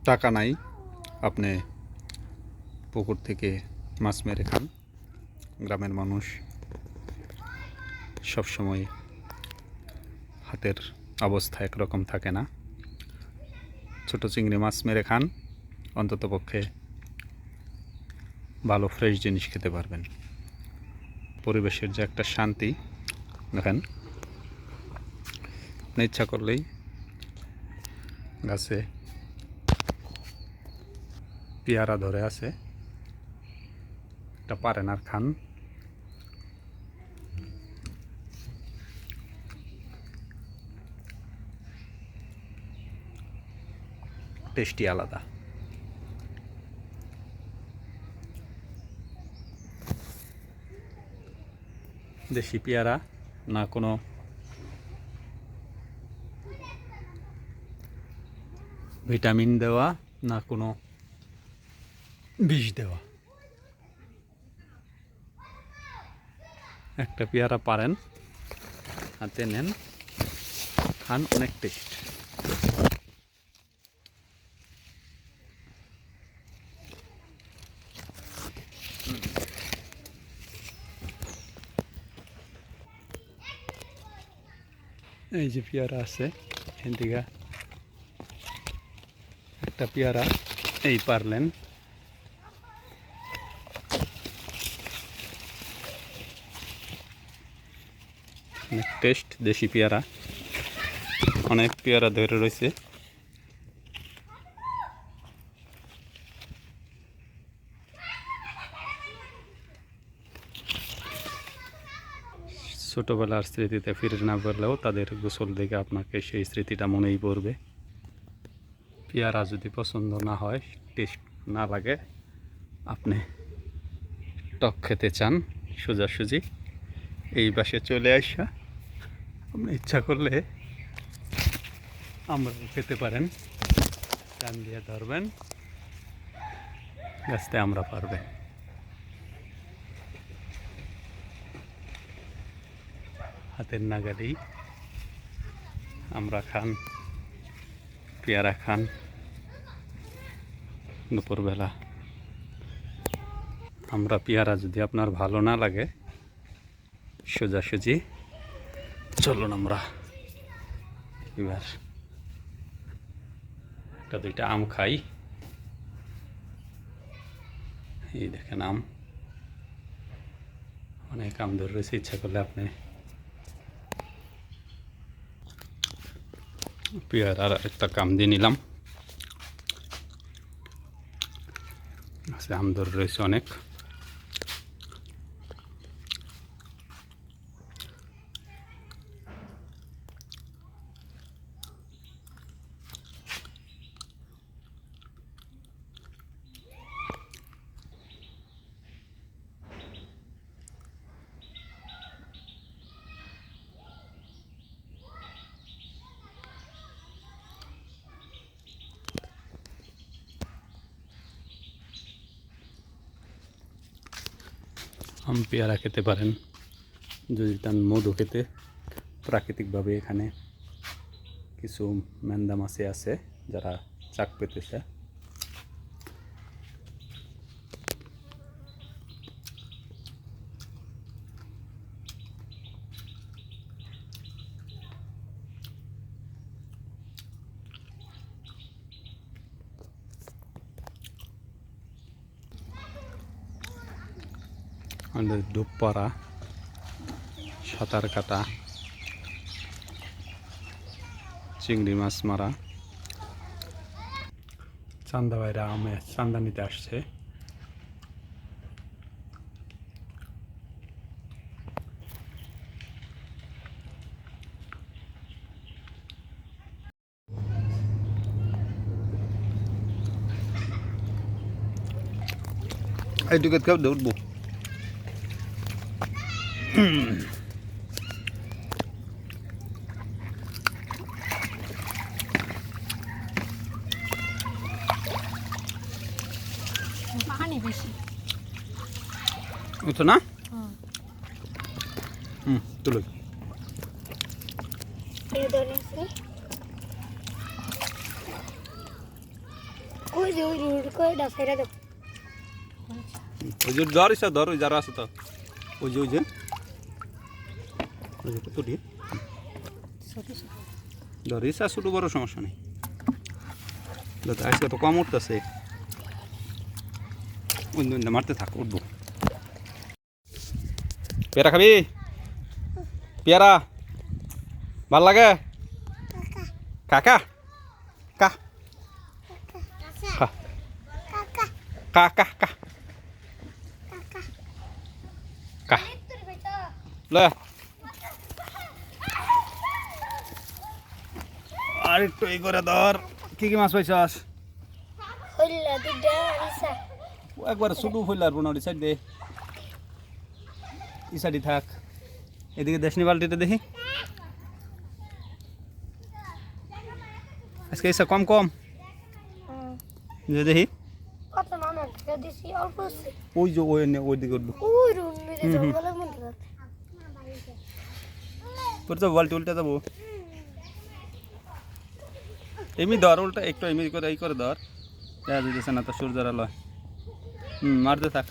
টাকা নাই, আপনি পুকুর থেকে মাছ মেরে খান। গ্রামের মানুষ সবসময় হাতের অবস্থা একরকম থাকে না। ছোট চিংড়ি মাছ মেরে খান, অন্ততপক্ষে ভালো ফ্রেশ জিনিস খেতে পারবেন। পরিবেশের যে একটা শান্তি দেখেন, ইচ্ছা করলেই গাছে পেয়ারা ধরে আছে, এটা পারেন আর খান। টেস্টি আলাদা। দেশি পেয়ারা, না কোনো ভিটামিন দেওয়া, না কোনো বিষ দেওয়া। একটা পেয়ারা পারেন, হাতে নেন, খান, অনেক টেস্ট। এই যে পেয়ারা আছে, এখান থেকে একটা পেয়ারা এই পারলেন। অনেক টেস্ট, দেশি পেয়ারা। অনেক পেয়ারা ধরে রয়েছে। ছোটোবেলার স্মৃতিতে ফিরে না পারলেও তাদের গোসল দেখে আপনাকে সেই স্মৃতিটা মনেই পড়বে। পেয়ারা যদি পছন্দ না হয়, টেস্ট না লাগে, আপনি টক খেতে চান সোজাসুজি, এই পাশে চলে আসা আপনি ইচ্ছা করলে আমরা খেতে পারেন। টান দিয়ে ধরবেন, গাছতে আমরা পারবেন। হাতের নাগালেই আমরা খান, পেয়ারা খান। দুপুরবেলা আমরা পেয়ারা যদি আপনার ভালো না লাগে, সোজাসুজি চলুন আমরা এবার একটা দুইটা আম খাই। এই দেখেন আম, অনেক আম ধরে রয়েছে। ইচ্ছা করলে আপনি পেয়ারার একটা কাম দিয়ে নিলাম। আম ধরে রয়েছে অনেক। আম পেয়ারা খেতে পারেন যদি চান মধু খেতে। প্রাকৃতিকভাবে এখানে কিছু ম্যান্দা মাছি আছে যারা চাক পেতেছে। আমাদের ডুব পড়া, সাঁতার কাটা, চিংড়ি মাছ মারা। চান্দা ভাইরা আমে চান্দা নিতে আসছে। এই টিকিট কেউ দৌড়বো। পানি বেশি তো না, তুলো ওই যে ওই রোড কয়টা ফেরা দাও ওই যে ধরিস ধর ওই যারা আছে তো ওই যে কতটি ধরিস আর ছোটো বড় সমস্যা নেই আজকে তো কম উঠতেছে অন্য মারতে থাক উঠবো পেয়ারা খাবি পেয়ারা ভাল লাগে কাকা কা কা কা কা কা লে আর একটু এই করে ধর কি মাছ পাইছাস হইলা দুটা ইসা একবার শুধু হইলার বোনারি সাইড দে এই সাইডে থাক এদিকে দেশনি বালতিতে দেখি আজকে ইসা কম যে দেখি কত নাম একটা দিছি অল্প আছে ওই যে ওই দিকে উঠবো ওই রুম মেরে জঙ্গলের মধ্যে তোর তো বালতি উল্টে যাবো এমনি ধর উল্টা একটু এমনি করে এই করে ধর দেখা যেতেছে না তো সূর্যের আলো মারতে থাক